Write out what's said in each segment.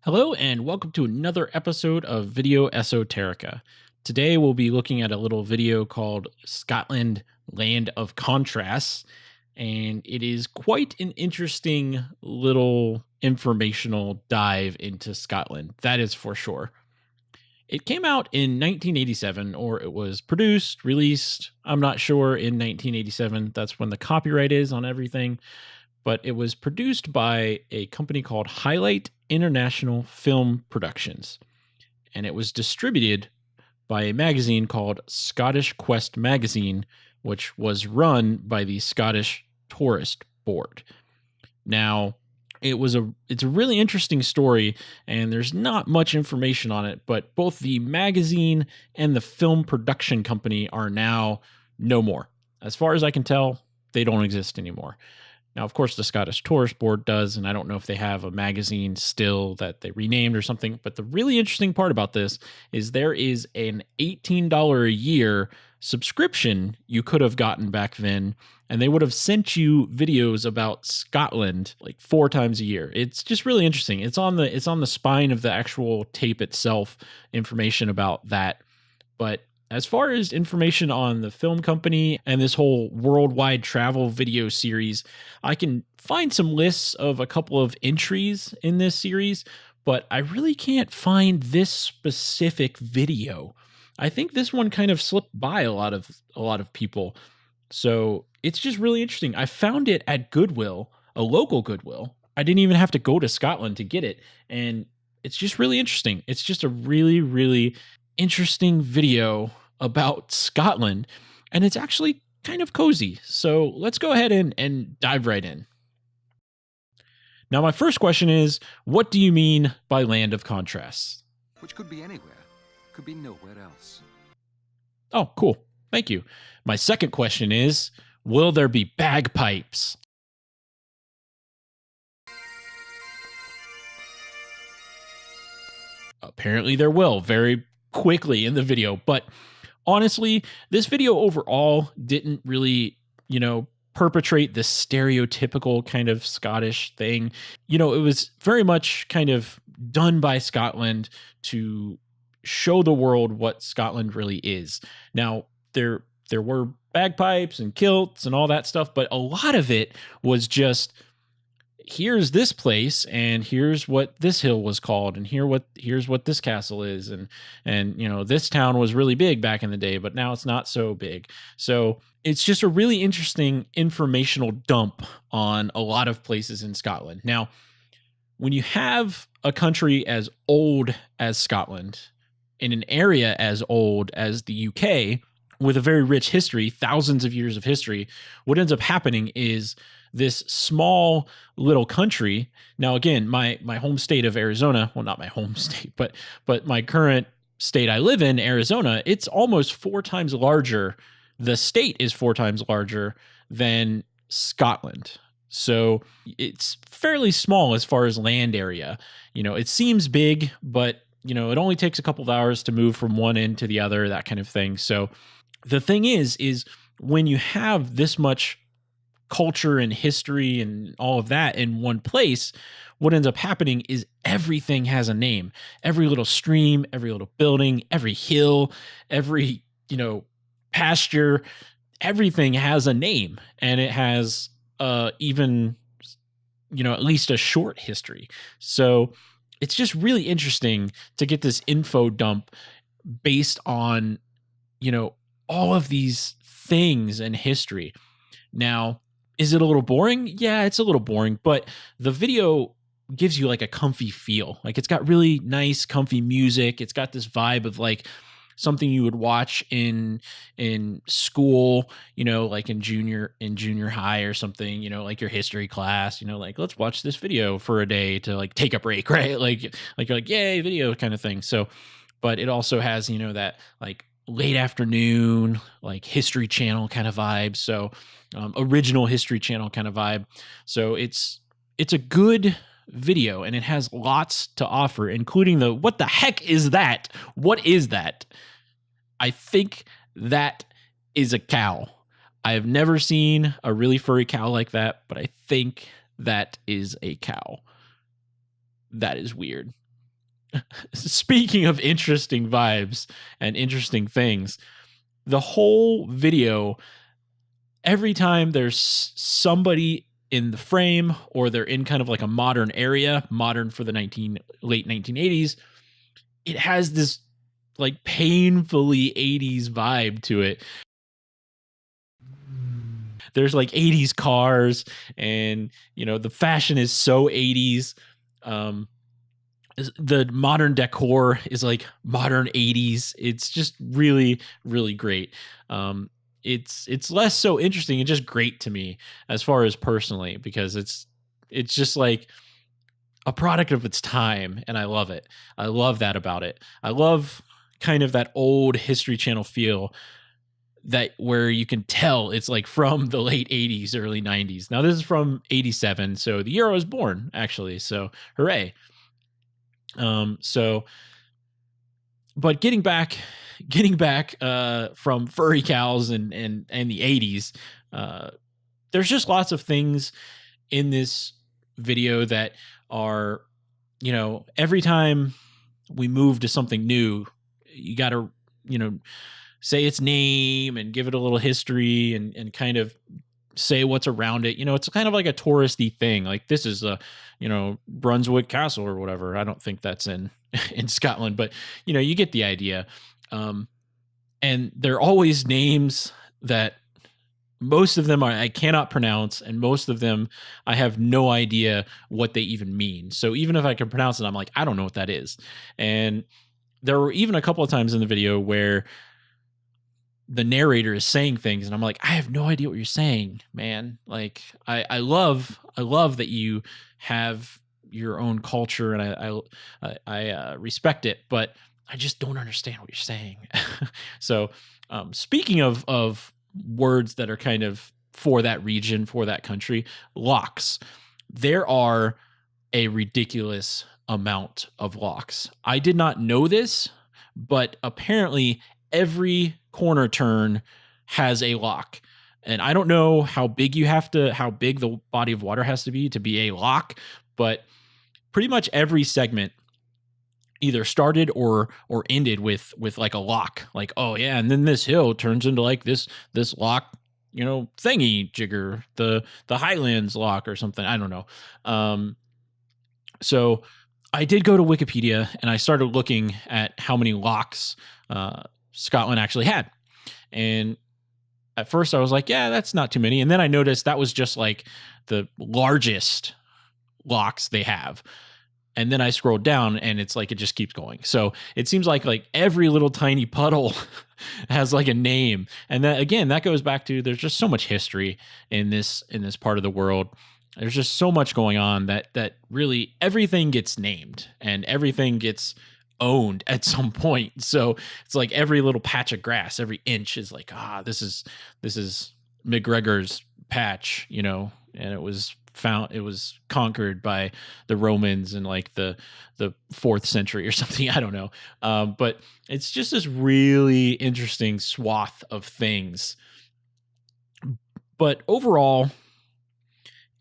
Hello, and welcome to another episode of Video Esoterica. Today, we'll be looking at a little video called Scotland Land of Contrasts, and it is quite an interesting little informational dive into Scotland, that is for sure. It came out in 1987, or it was produced, released, I'm not sure, in 1987. That's when the copyright is on everything, but it was produced by a company called Highlight International Film Productions, and it was distributed by a magazine called Scottish Quest Magazine, which was run by the Scottish Tourist Board. Now, it's a really interesting story, and there's not much information on it, but both the magazine and the film production company are now no more. As far as I can tell, they don't exist anymore. Now, of course, the Scottish Tourist Board does, and I don't know if they have a magazine still that they renamed or something. But the really interesting part about this is there is an $18 a year subscription you could have gotten back then, and they would have sent you videos about Scotland like 4 times a year. It's just really interesting. It's on the spine of the actual tape itself, information about that. But as far as information on the film company and this whole worldwide travel video series, I can find some lists of a couple of entries in this series, but I really can't find this specific video. I think this one kind of slipped by a lot of people. So it's just really interesting. I found it at Goodwill, a local Goodwill. I didn't even have to go to Scotland to get it, and it's just really interesting. It's just a really, really interesting video about Scotland, and it's actually kind of cozy. So let's go ahead and dive right in. Now, my first question is, what do you mean by land of contrasts? Which could be anywhere, could be nowhere else. Oh, cool. Thank you. My second question is, will there be bagpipes? Apparently there will, very quickly in the video, but honestly, this video overall didn't really, perpetrate the stereotypical kind of Scottish thing. It was very much kind of done by Scotland to show the world what Scotland really is. Now, there were bagpipes and kilts and all that stuff, but a lot of it was just, here's this place and here's what this hill was called and here's what this castle is, and this town was really big back in the day, but now it's not so big. So it's just a really interesting informational dump on a lot of places in Scotland. Now, when you have a country as old as Scotland in an area as old as the UK with a very rich history, thousands of years of history, what ends up happening is this small little country. Now, again, my home state of Arizona, well, not my home state, but my current state I live in, Arizona, it's almost 4 times larger. The state is 4 times larger than Scotland. So it's fairly small as far as land area. It seems big, but it only takes a couple of hours to move from one end to the other, that kind of thing. So the thing is when you have this much culture and history and all of that in one place, what ends up happening is everything has a name. Every little stream, every little building, every hill, every, pasture, everything has a name, and it has even, at least a short history. So it's just really interesting to get this info dump based on, all of these things and history. Now, is it a little boring? Yeah, it's a little boring, but the video gives you like a comfy feel. Like, it's got really nice, comfy music. It's got this vibe of like something you would watch in school, like in junior high or something, like your history class, like, let's watch this video for a day to like take a break, right? Like you're like, yay, video kind of thing. So, but it also has, that like late afternoon, like History Channel kind of vibe. So original History Channel kind of vibe. So it's a good video, and it has lots to offer, including what the heck is that? What is that? I think that is a cow. I have never seen a really furry cow like that, but I think that is a cow. That is weird. Speaking of interesting vibes and interesting things, the whole video, every time there's somebody in the frame or they're in kind of like a modern area, modern for the late 1980s, it has this like painfully 80s vibe to it. There's like 80s cars, and the fashion is so 80s. Um the modern decor is like modern 80s. It's just really, really great. It's less so interesting and just great to me as far as personally, because it's just like a product of its time, and I love it. I love that about it. I love kind of that old History Channel feel, that where you can tell it's like from the late 80s, early 90s. Now this is from 87, so the year I was born, actually. So hooray. So, but getting back from furry cows and the 80s, there's just lots of things in this video that are, every time we move to something new, you got to, say its name and give it a little history, and kind of say what's around it. It's kind of like a touristy thing. Like this is a, Brunswick Castle or whatever. I don't think that's in in Scotland, but you get the idea. And they're always names that most of them I cannot pronounce, and most of them I have no idea what they even mean. So even if I can pronounce it, I'm like, I don't know what that is. And there were even a couple of times in the video where the narrator is saying things, and I'm like, I have no idea what you're saying, man. Like I love that you have your own culture, and I respect it, but I just don't understand what you're saying. So speaking of words that are kind of for that region, for that country, locks. There are a ridiculous amount of locks. I did not know this, but apparently every corner turn has a lock. And I don't know how big the body of water has to be a lock, but pretty much every segment either started or ended with like a lock. Like, oh yeah, and then this hill turns into like this lock, thingy jigger, the Highlands lock or something. I don't know. So I did go to Wikipedia, and I started looking at how many locks Scotland actually had. And at first I was like, yeah, that's not too many. And then I noticed that was just like the largest locks they have. And then I scrolled down, and it's like it just keeps going. So it seems like every little tiny puddle has like a name. And that, again, that goes back to, there's just so much history in this part of the world. There's just so much going on that really everything gets named and everything gets owned at some point. So it's like every little patch of grass, every inch is like, this is McGregor's patch, and it was conquered by the Romans in like the 4th century or something. I don't know. But it's just this really interesting swath of things. But overall,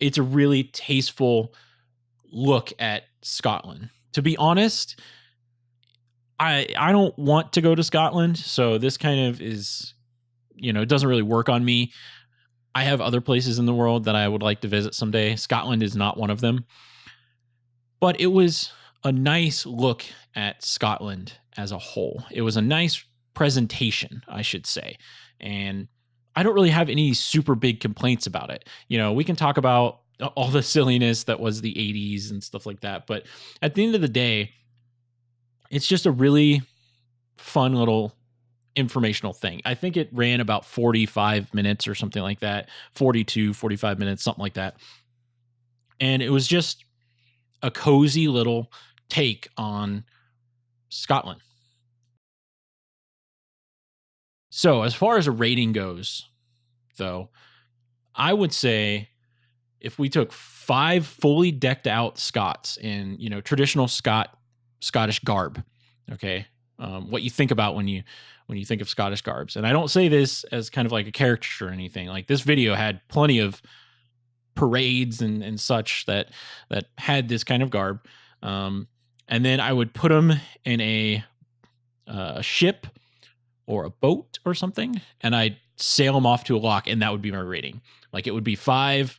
it's a really tasteful look at Scotland. To be honest, I don't want to go to Scotland, so this kind of is, it doesn't really work on me. I have other places in the world that I would like to visit someday. Scotland is not one of them. But it was a nice look at Scotland as a whole. It was a nice presentation, I should say. And I don't really have any super big complaints about it. We can talk about all the silliness that was the 80s and stuff like that. But at the end of the day, it's just a really fun little informational thing. I think it ran about 45 minutes or something like that, 42, 45 minutes, something like that. And it was just a cozy little take on Scotland. So as far as a rating goes, though, I would say if we took 5 fully decked out Scots in, traditional Scottish garb, okay, what you think about when you think of Scottish garbs. And I don't say this as kind of like a caricature or anything. Like, this video had plenty of parades and such that had this kind of garb. and then I would put them in a ship or a boat or something, and I'd sail them off to a lock, and that would be my rating. Like, it would be 5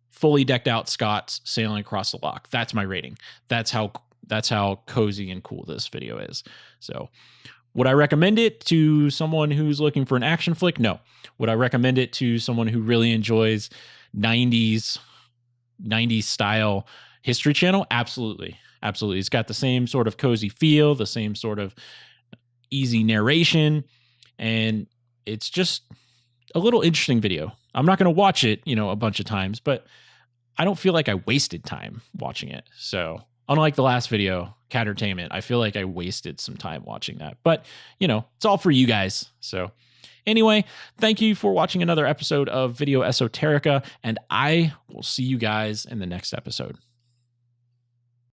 fully decked out Scots sailing across the lock. That's my rating. That's how cozy and cool this video is. So, would I recommend it to someone who's looking for an action flick? No. Would I recommend it to someone who really enjoys 90s style History Channel? Absolutely. Absolutely. It's got the same sort of cozy feel, the same sort of easy narration, and it's just a little interesting video. I'm not going to watch it, a bunch of times, but I don't feel like I wasted time watching it. So, unlike the last video, Cat-ertainment, I feel like I wasted some time watching that. But, it's all for you guys. So, anyway, thank you for watching another episode of Video Esoterica, and I will see you guys in the next episode.